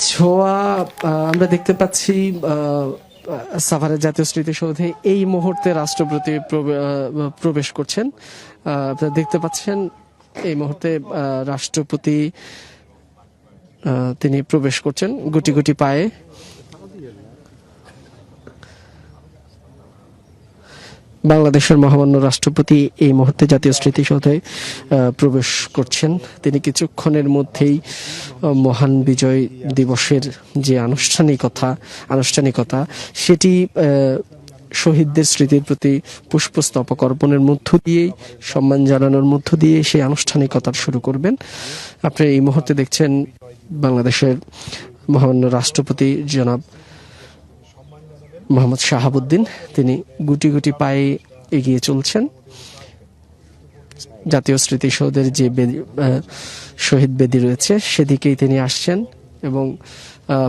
ছোঁয়া আমরা দেখতে পাচ্ছি সাভারের জাতীয় স্মৃতিসৌধে এই মুহূর্তে রাষ্ট্রপতি প্রবেশ করছেন। আপনারা দেখতে পাচ্ছেন এই মুহূর্তে রাষ্ট্রপতি তিনি প্রবেশ করছেন গুটি গুটি পায়ে। বাংলাদেশের মহামান্য রাষ্ট্রপতি এই মুহূর্তে জাতীয় স্মৃতিসৌধে প্রবেশ করছেন। তিনি কিছুক্ষণের মধ্যেই মহান বিজয় দিবসের যে আনুষ্ঠানিকতা সেটি শহীদদের স্মৃতির প্রতি পুষ্পস্তবক অর্পণের মধ্য দিয়েই, সম্মান জানানোর মধ্য দিয়ে সেই আনুষ্ঠানিকতা শুরু করবেন। আপনারা এই মুহূর্তে দেখছেন বাংলাদেশের মহামান্য রাষ্ট্রপতি জনাব মোহাম্মদ শাহাবুদ্দিন, তিনি গুটি গুটি পায়ে এগিয়ে চলছেন। জাতীয় স্মৃতিসৌধের যে শহীদ বেদি রয়েছে সেদিকেই তিনি আসছেন এবং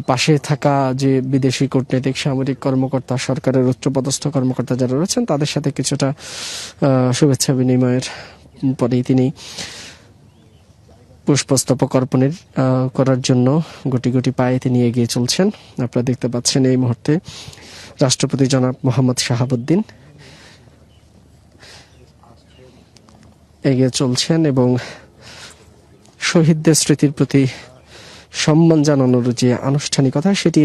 পাশে থাকা যে বিদেশি কূটনৈতিক সামরিক কর্মকর্তা, সরকারের উচ্চপদস্থ কর্মকর্তা যারা রয়েছেন তাদের সাথে কিছুটা শুভেচ্ছা বিনিময়ের পরেই তিনি পুষ্পস্তবক অর্পণের করার জন্য গুটি গুটি পায়ে তিনি এগিয়ে চলছেন। আপনারা দেখতে পাচ্ছেন এই মুহূর্তে রাষ্ট্রপতি জনাব মোহাম্মদ শাহাবুদ্দিন এগিয়ে চলছেন এবং শহীদদের স্মৃতির প্রতি সম্মান জানানোর যে আনুষ্ঠানিকতা সেটি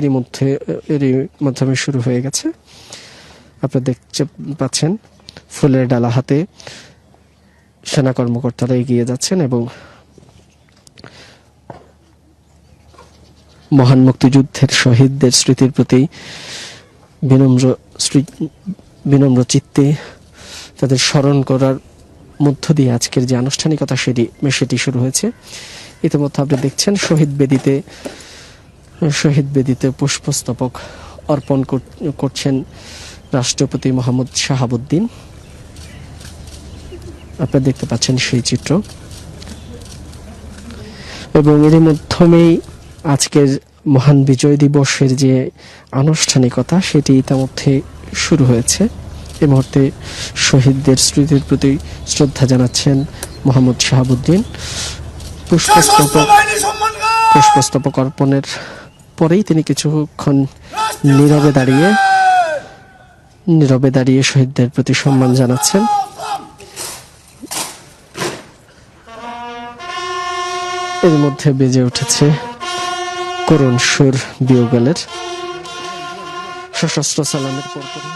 এরই মাধ্যমে শুরু হয়ে গেছে। আপনারা দেখতে পাচ্ছেন ফুলের ডালা হাতে সেনা কর্মকর্তারা এগিয়ে যাচ্ছেন এবং মহান মুক্তিযুদ্ধের শহীদদের স্মৃতির প্রতি বিনম্র চিত্তে তাদের স্মরণ করার মধ্য দিয়ে আজকের যে আনুষ্ঠানিকতা সেটি শুরু হয়েছে। ইতিমধ্যে আপনি দেখছেন শহীদ বেদিতে পুষ্পস্তবক অর্পণ করছেন রাষ্ট্রপতি মোহাম্মদ শাহাবুদ্দিন। আপনারা দেখতে পাচ্ছেন সেই চিত্র এবং এর মাধ্যমেই আজকের মহান বিজয় দিবসের যে আনুষ্ঠানিকতা সেটি ইতিমধ্যে শুরু হয়েছে। এই মুহূর্তে শহীদদের স্মৃতির প্রতি শ্রদ্ধা জানাচ্ছেন মোহাম্মদ শাহাবুদ্দিন। পুষ্পস্তবক অর্পণের পরেই তিনি কিছুক্ষণ নীরবে দাঁড়িয়ে শহীদদের প্রতি সম্মান জানাচ্ছেন। এর মধ্যে বেজে উঠেছে করুণ সুর বিয়োগালের। সশস্ত্র সালামের পরপরই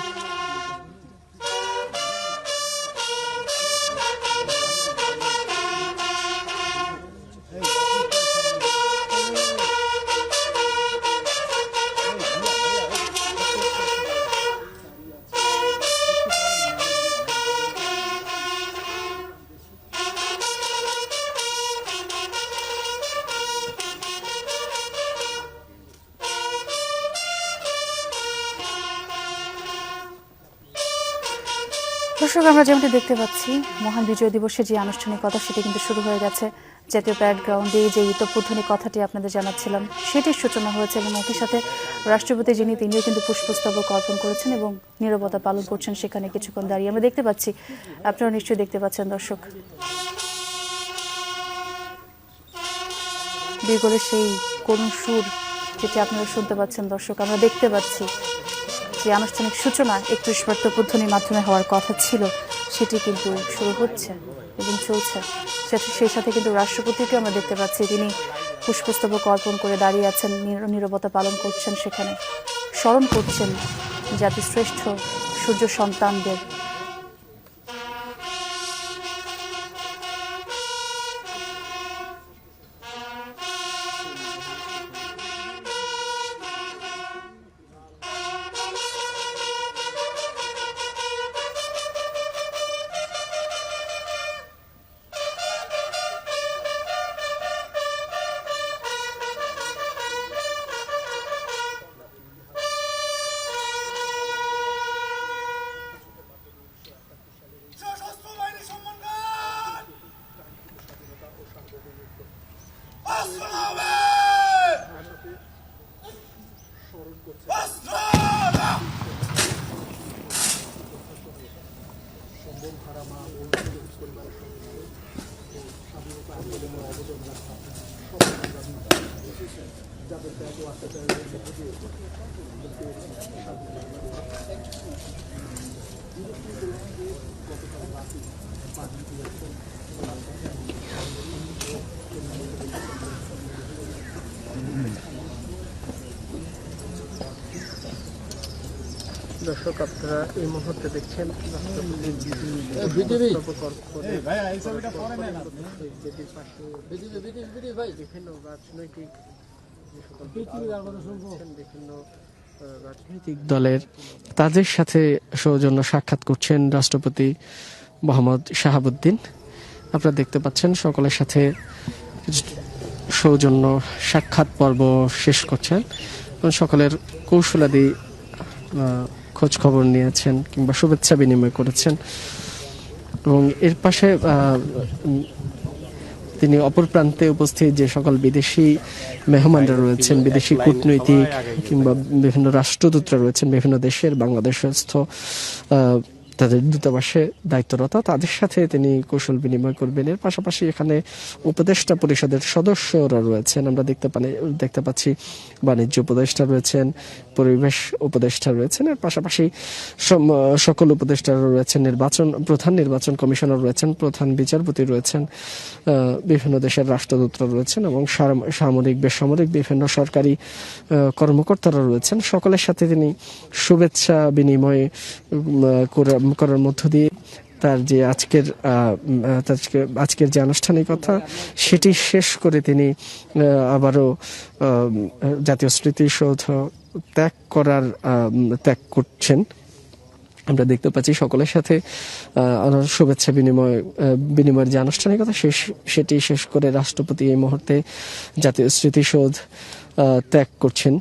দর্শক, আমরা যেমনটি দেখতে পাচ্ছি মহান বিজয় দিবসের যে আনুষ্ঠানিকতা সেটি কিন্তু শুরু হয়ে গেছে। জাতীয় প্যারেড গ্রাউন্ডে যে ইতোপূর্বনী কথাটি আপনাদের জানাচ্ছিলাম সেটির সূচনা হয়েছে এবং একই সাথে রাষ্ট্রপতি তিনিও কিন্তু পুষ্পস্তবক অর্পণ করেছেন এবং নীরবতা পালন করছেন সেখানে কিছুক্ষণ দাঁড়িয়ে। আমরা দেখতে পাচ্ছি, আপনারা নিশ্চয়ই দেখতে পাচ্ছেন দর্শক, বিগলের সেই করুণ সুর যেটি আপনারা শুনতে পাচ্ছেন। দর্শক, আমরা দেখতে পাচ্ছি যে আনুষ্ঠানিক সূচনা 31 বার্তোদ্বোধনীর মাধ্যমে হওয়ার কথা ছিল সেটি কিন্তু শুরু হচ্ছে এবং চলছে। সেই সাথে কিন্তু রাষ্ট্রপতিকে আমরা দেখতে পাচ্ছি, তিনি পুষ্পস্তবক অর্পণ করে দাঁড়িয়ে আছেন, নীরবতা পালন করছেন, সেখানে স্মরণ করছেন জাতির শ্রেষ্ঠ সূর্য সন্তানদের। দর্শক, আপনারা এই মুহূর্তে দেখছেন বিভিন্ন রাজনৈতিক দলের তাদের সাথে সৌজন্য সাক্ষাৎ করছেন রাষ্ট্রপতি মোহাম্মদ শাহাবুদ্দিন। আপনারা দেখতে পাচ্ছেন সকলের সাথে সৌজন্য সাক্ষাৎ পর্ব শেষ করছেন এবং সকলের কৌশলাদি খোঁজ খবর নিয়েছেন কিংবা শুভেচ্ছা বিনিময় করেছেন। এবং এর পাশে তিনি অপর প্রান্তে উপস্থিত যে সকল বিদেশি মেহমানরা রয়েছেন, বিদেশি কূটনৈতিক কিংবা বিভিন্ন রাষ্ট্রদূতরা রয়েছেন বিভিন্ন দেশের, বাংলাদেশস্থ তাদের দূতাবাসে দায়িত্বরত, তাদের সাথে তিনি কৌশল বিনিময় করবেন। এর পাশাপাশি এখানে উপদেষ্টা পরিষদের সদস্যরা রয়েছেন। আমরা দেখতে পাচ্ছি বাণিজ্য উপদেষ্টা রয়েছেন, পরিবেশ উপদেষ্টা রয়েছেন, এর পাশাপাশি সকল উপদেষ্টারা রয়েছেন, প্রধান নির্বাচন কমিশনার রয়েছেন, প্রধান বিচারপতি রয়েছেন, বিভিন্ন দেশের রাষ্ট্রদূতরা রয়েছেন এবং সামরিক বেসামরিক বিভিন্ন সরকারি কর্মকর্তারা রয়েছেন। সকলের সাথে তিনি শুভেচ্ছা বিনিময় করার মধ্য দিয়ে তার যে আজকের যে আনুষ্ঠানিকতা সেটি শেষ করে তিনি আবারও জাতীয় স্মৃতিসৌধ ত্যাগ করছেন। আমরা দেখতে পাচ্ছি সকলের সাথে শুভেচ্ছা বিনিময়ের যে আনুষ্ঠানিকতা সেটি শেষ করে রাষ্ট্রপতি এই মুহূর্তে জাতীয় স্মৃতিসৌধ ত্যাগ করছেন।